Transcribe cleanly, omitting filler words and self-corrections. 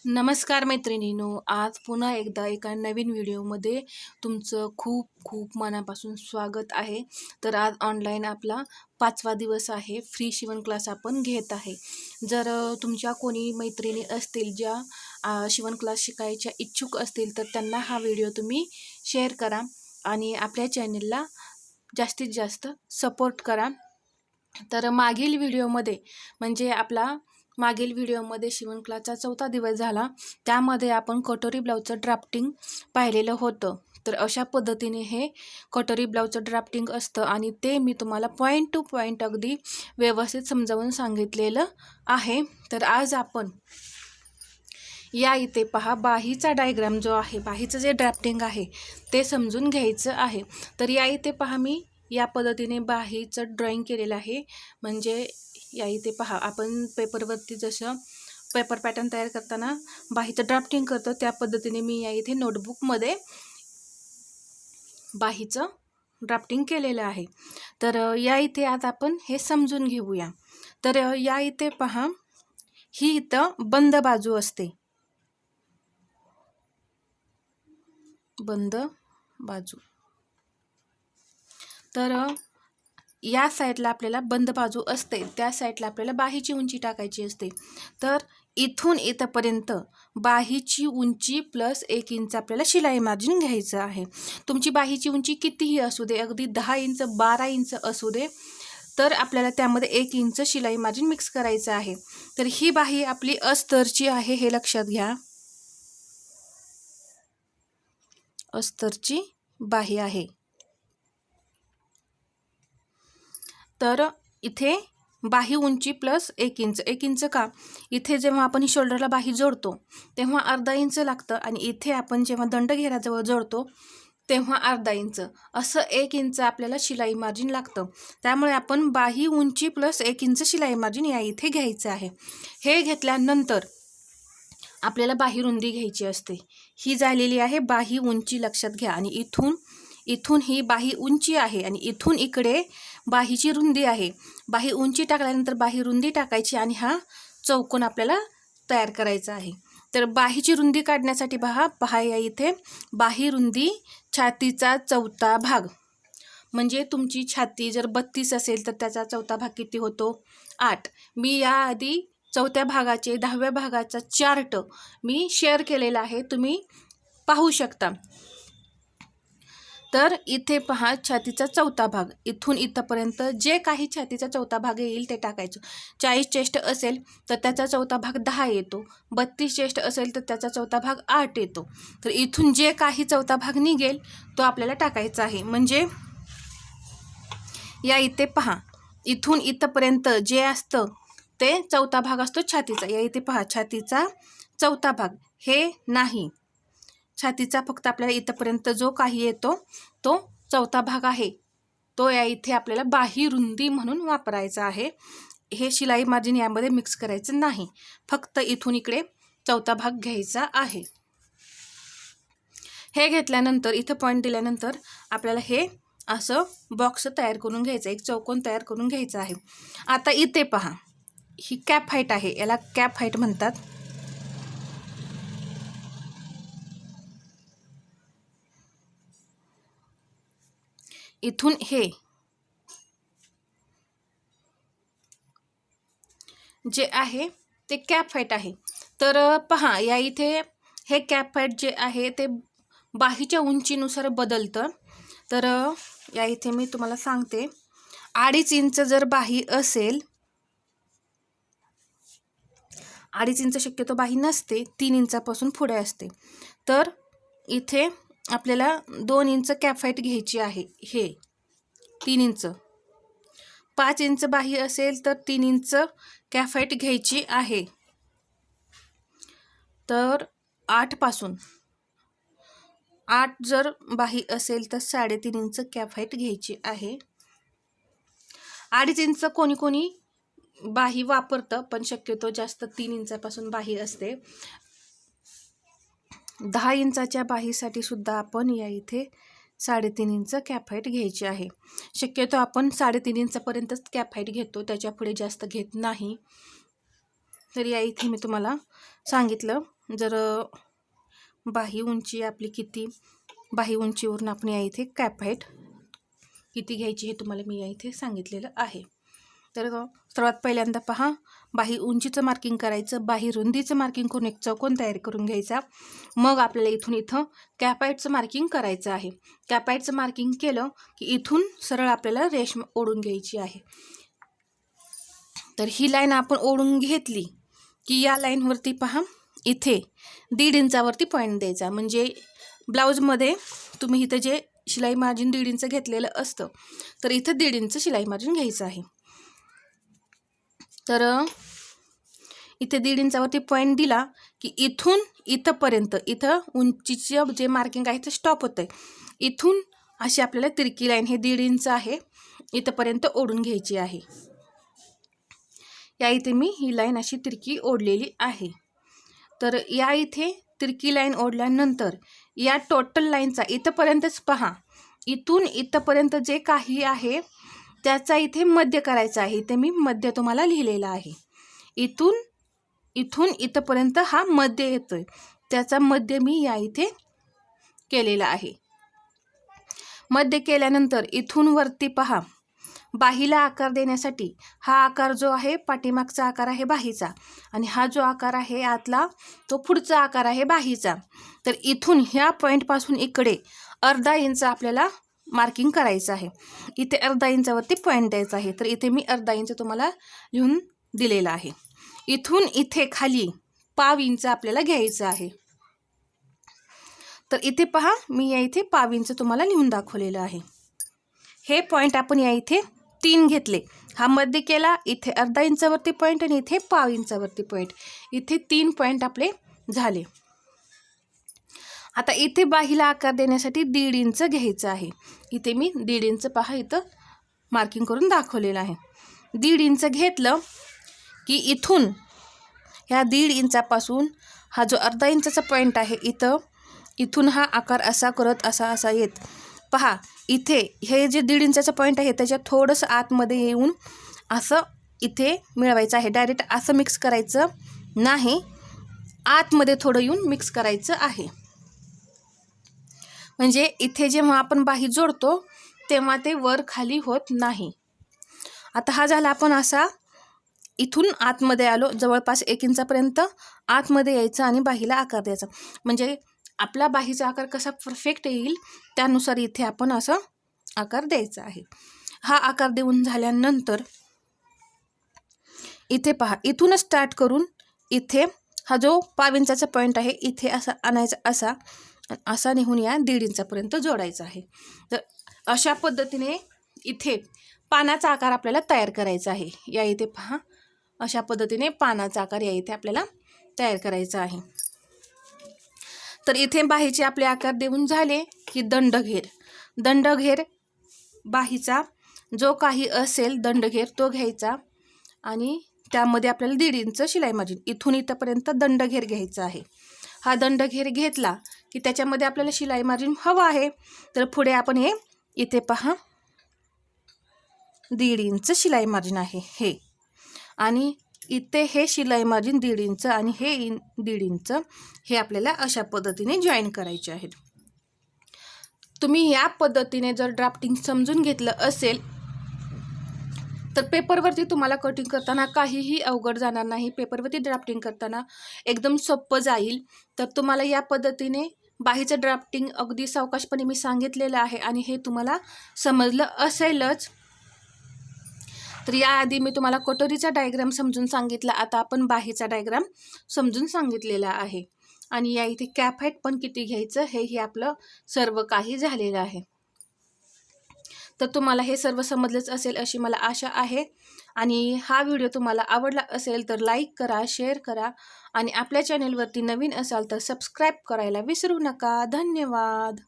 नमस्कार मैत्रिणींनो, आज पुन्हा एकदा एका नवीन व्हिडिओमध्ये तुमचं खूप खूप मनापासून स्वागत आहे. तर आज ऑनलाईन आपला 5वा दिवस आहे. फ्री शिवण क्लास आपण घेत आहे. जर तुमच्या कोणी मैत्रिणी असतील ज्या शिवण क्लास शिकायच्या इच्छुक असतील तर त्यांना हा व्हिडिओ तुम्ही शेअर करा आणि आपल्या चॅनलला जास्तीत जास्त सपोर्ट करा. तर मागील व्हिडिओमध्ये म्हणजे मागील व्हिडिओमध्ये शिवण क्लासचा 4था दिवस झाला. त्यामध्ये आपण कटोरी ब्लाऊजचं ड्राफ्टिंग पाहिलेलं होतं. तर अशा पद्धतीने हे कटोरी ब्लाऊजचं ड्राफ्टिंग असतं आणि ते मी तुम्हाला पॉईंट टू पॉईंट अगदी व्यवस्थित समजावून सांगितलेलं आहे. तर आज आपण या इथे पहा, बाहीचा डायग्राम जो आहे, बाहीचं जे ड्राफ्टिंग आहे ते समजून घ्यायचं आहे. तर या इथे पहा, मी या पद्धतीने बाहीचं ड्रॉइंग केलेलं आहे. म्हणजे या इथे पहा, आपण पेपरवरती जसं पेपर पॅटर्न तयार करताना बाहीचं ड्राफ्टिंग करतो त्या पद्धतीने मी या इथे नोटबुकमध्ये बाहीचं ड्राफ्टिंग केलेलं आहे. तर या इथे आज आपण हे समजून घेऊया. तर या इथे पहा, ही इथं बंद बाजू असते, बंद बाजू. तर या साईडला आपल्याला बंद बाजू असते, त्या साईडला आपल्याला बाहीची उंची टाकायची असते. तर इथून इथपर्यंत बाहीची उंची प्लस 1 इंच आपल्याला शिलाई मार्जिन घ्यायचं आहे. तुमची बाहीची उंची कितीही असू दे, अगदी 10 इंच 12 इंच असू दे, तर आपल्याला त्यामध्ये 1 इंच शिलाई मार्जिन मिक्स करायचं आहे. तर ही बाही आपली अस्तरची आहे, हे लक्षात घ्या. अस्तरची बाही आहे. तर इथे बाही उंची प्लस 1 इंच. 1 इंच का? इथे जेव्हा आपण शोल्डरला बाही जोडतो तेव्हा अर्धा इंच लागतं आणि इथे आपण जेव्हा दंडघेराजवळ जोडतो तेव्हा अर्धा इंच, असं 1 इंच आपल्याला शिलाई मार्जिन लागतं. त्यामुळे आपण बाही उंची प्लस 1 इंच शिलाई मार्जिन या इथे घ्यायचं आहे. हे घेतल्यानंतर आपल्याला बाही रुंदी घ्यायची असते. ही झालेली आहे बाही उंची, लक्षात घ्या. आणि इथून ही बाही उंची आहे आणि इथून इकडे बाहीची रुंदी आहे. बाही उंची टाकल्यानंतर बाही रुंदी टाकायची आणि हा चौकोन आपल्याला तयार करायचा आहे. तर बाहीची रुंदी काढण्यासाठी पहा या इथे बाही रुंदी छातीचा 4था भाग. म्हणजे तुमची छाती जर 32 असेल तर त्याचा 4था भाग किती होतो? 8. मी याआधी 4थ्या भागाचे 10व्या भागाचा चार्ट मी शेअर केलेला आहे, तुम्ही पाहू शकता. तर इथे पहा, छातीचा 4था भाग, इथून इथपर्यंत जे काही छातीचा 4था भाग येईल ते टाकायचं. 40 चेस्ट असेल तर त्याचा 4था भाग 10 येतो. 32 चेस्ट असेल तर त्याचा 4था भाग 8 येतो. तर इथून जे काही 4था भाग निघेल तो आपल्याला टाकायचा आहे. म्हणजे या इथे पहा, इथून इथपर्यंत जे असतं ते 4था भाग असतो छातीचा. या इथे पहा, छातीचा 4था भाग हे नाही, छातीचा फक्त आपल्याला इथपर्यंत जो काही येतो तो 4था भाग आहे. तो या इथे आपल्याला बाही रुंदी म्हणून वापरायचा आहे. हे शिलाई मार्जिन यामध्ये मिक्स करायचं नाही, फक्त इथून इकडे 4था भाग घ्यायचा आहे. हे घेतल्यानंतर इथं पॉईंट दिल्यानंतर आपल्याला हे असं बॉक्स तयार करून घ्यायचं, एक चौकोन तयार करून घ्यायचा आहे. आता इथे पहा, ही कॅप हाईट आहे, याला कॅप हाईट म्हणतात. इथून हे जे आहे ते कॅप हाईट आहे. तर पहा, या इथे हे कॅप हाईट जे आहे ते बाहीच्या उंचीनुसार बदलतं. तर या इथे मी तुम्हाला सांगते, 2.5 इंच जर बाही असेल, 2.5 इंच शक्यतो बाही नसते, 3 इंचापासून पुढे असते. तर इथे आपल्याला 2 इंच कॅप हाईट घ्यायची आहे. हे 3 इंच. 5 इंच बाही असेल तर 3 इंच कॅप हाईट घ्यायची आहे. तर 8 पासून 8 जर बाही असेल तर 3.5 इंच कॅप हाईट घ्यायची आहे. 2.5 इंच कोणी कोणी बाही वापरतं, पण शक्यतो जास्त 3 इंचापासून बाही असते. 10 इंचाच्या बाहीसाठी सुद्धा आपण या इथे 3.5 इंच कॅप हाईट घ्यायची आहे. शक्यतो आपण 3.5 इंचापर्यंतच कॅप हाईट घेतो, त्याच्या पुढे जास्त घेत नाही. तर या इथे मी तुम्हाला सांगितलं. जर बाही उंची आपली किती, बाही उंचीवरून आपण या इथे कॅप हाईट किती घ्यायची हे तुम्हाला मी या इथे सांगितलेलं आहे. तर सर्वात पहिल्यांदा पहा, बाही उंचीचं मार्किंग करायचं, बाही रुंदीचं मार्किंग करून एक चौकोन तयार करून घ्यायचा. मग आपल्याला इथून इथं कॅप हाईटचं मार्किंग करायचं आहे. कॅप हाईटचं मार्किंग केलं की इथून सरळ आपल्याला रेष ओढून घ्यायची आहे. तर ही लाईन आपण ओढून घेतली की या लाईनवरती पहा, इथे 1.5 इंचावरती पॉईंट द्यायचा. म्हणजे ब्लाऊजमध्ये तुम्ही इथं जे शिलाई मार्जिन 1.5 इंच घेतलेलं असतं, तर इथं 1.5 इंच शिलाई मार्जिन घ्यायचं आहे. तर इथे 1.5 इंचावरती पॉईंट दिला की इथून इथंपर्यंत, इथं उंचीचं जे मार्किंग आहे ते स्टॉप होतं आहे. इथून अशी आपल्याला तिरकी लाईन, हे 1.5 इंच आहे, इथंपर्यंत ओढून घ्यायची आहे. या इथे मी ही लाईन अशी तिरकी ओढलेली आहे. तर या इथे तिरकी लाईन ओढल्यानंतर या टोटल लाईनचा इथंपर्यंतच पहा, इथून इथंपर्यंत जे काही आहे त्याचा इथे मध्य करायचा आहे. इथे मी मध्य तुम्हाला लिहिलेला आहे. इथून इथंपर्यंत हा मध्य येतोय, त्याचा मध्य मी या इथे केलेला आहे. मध्य केल्यानंतर इथून वरती पहा, बाहीला आकार देण्यासाठी हा आकार जो आहे पाठीमागचा आकार आहे बाहीचा, आणि हा जो आकार आहे आतला तो पुढचा आकार आहे बाहीचा. तर इथून ह्या पॉईंटपासून इकडे 1/2 इंच आपल्याला मार्किंग करायचं आहे. इथे 1/2 इंचावरती पॉईंट द्यायचा आहे. तर इथे मी 1/2 इंच तुम्हाला लिहून दिलेला आहे. इथून इथे खाली 1/2 इंच आपल्याला घ्यायचं आहे. तर इथे पहा, मी या इथे 1/2 इंच तुम्हाला लिहून दाखवलेलं आहे. हे पॉईंट आपण या इथे 3 घेतले. हा मध्य केला, इथे 1/2 इंचावरती पॉईंट आणि इथे 1/2 इंचावरती पॉईंट. इथे 3 पॉईंट आपले झाले. आता इथे बाहीला आकार देण्यासाठी 1.5 इंच घ्यायचं आहे. इथे मी 1.5 इंच पहा इथं मार्किंग करून दाखवलेलं आहे. 1.5 इंच घेतलं की इथून ह्या 1.5 इंचापासून हा जो 1/2 इंचाचा पॉईंट आहे इथून हा आकार असा करत असा येत पहा, इथे हे जे 1.5 इंचाचा पॉईंट आहे त्याच्यात थोडंसं आतमध्ये येऊन असं इथे मिळवायचं आहे. डायरेक्ट असं मिक्स करायचं नाही, आतमध्ये थोडं येऊन मिक्स करायचं आहे. म्हणजे इथे जेव्हा आपण बाही जोडतो तेव्हा ते वर खाली होत नाही. आता हा झाला आपण असा इथून आतमध्ये आलो, जवळपास 1 इंचापर्यंत आतमध्ये यायचं आणि बाहीला आकार द्यायचा. म्हणजे आपला बाहीचा आकार कसा परफेक्ट येईल त्यानुसार इथे आपण असं आकार द्यायचा आहे. हा आकार देऊन झाल्यानंतर इथे पहा, इथून स्टार्ट करून इथे हा जो 1/2 इंचाचा पॉईंट आहे इथे असा आणायचा, असा निघून या 1.5 इंचापर्यंत जोडायचा आहे. तर अशा पद्धतीने इथे पानाचा आकार आपल्याला तयार करायचा आहे. या इथे पहा, अशा पद्धतीने पानाचा आकार या इथे आपल्याला तयार करायचा आहे. तर इथे बाहीचे आपले आकार देऊन झाले की दंडघेर बाहीचा जो काही असेल दंडघेर तो घ्यायचा आणि त्यामध्ये आपल्याला 1.5 इंच शिलाई मार्जिन इथून इथंपर्यंत दंडघेर घ्यायचा आहे. हा दंडघेर घेतला की त्याच्यामध्ये आपल्याला शिलाई मार्जिन हवं आहे. तर पुढे आपण हे इथे पहा 1.5 इंच शिलाई मार्जिन आहे हे, आणि इथे हे शिलाई मार्जिन 1.5 इंच आणि हे 1.5 इंच हे आपल्याला अशा पद्धतीने जॉईन करायचे आहेत. तुम्ही या पद्धतीने जर ड्राफ्टिंग समजून घेतलं असेल तर पेपरवरती तुम्हाला कटिंग करताना काहीही अवघड जाणार नाही. पेपरवरती ड्राफ्टिंग करताना एकदम सोपं जाईल. तर तुम्हाला या पद्धतीने बाहीचं ड्राफ्टिंग अगदी सावकाशपणे मी सांगितलेलं आहे आणि हे तुम्हाला समजलं असेलच. तर याआधी मी तुम्हाला कटोरीचा डायग्राम समजून सांगितला, आता आपण बाहीचा डायग्राम समजून सांगितलेला आहे. आणि या इथे कॅप हाईट पण किती घ्यायचं हेही आपलं सर्व काही झालेलं आहे. तर तुम्हाला हे सर्व समजलंच असेल अशी मला आशा आहे. आणि हा व्हिडिओ तुम्हाला आवडला असेल तर लाईक करा, शेअर करा आणि आपल्या चॅनेलवरती नवीन असाल तर सबस्क्राईब करायला विसरू नका. धन्यवाद.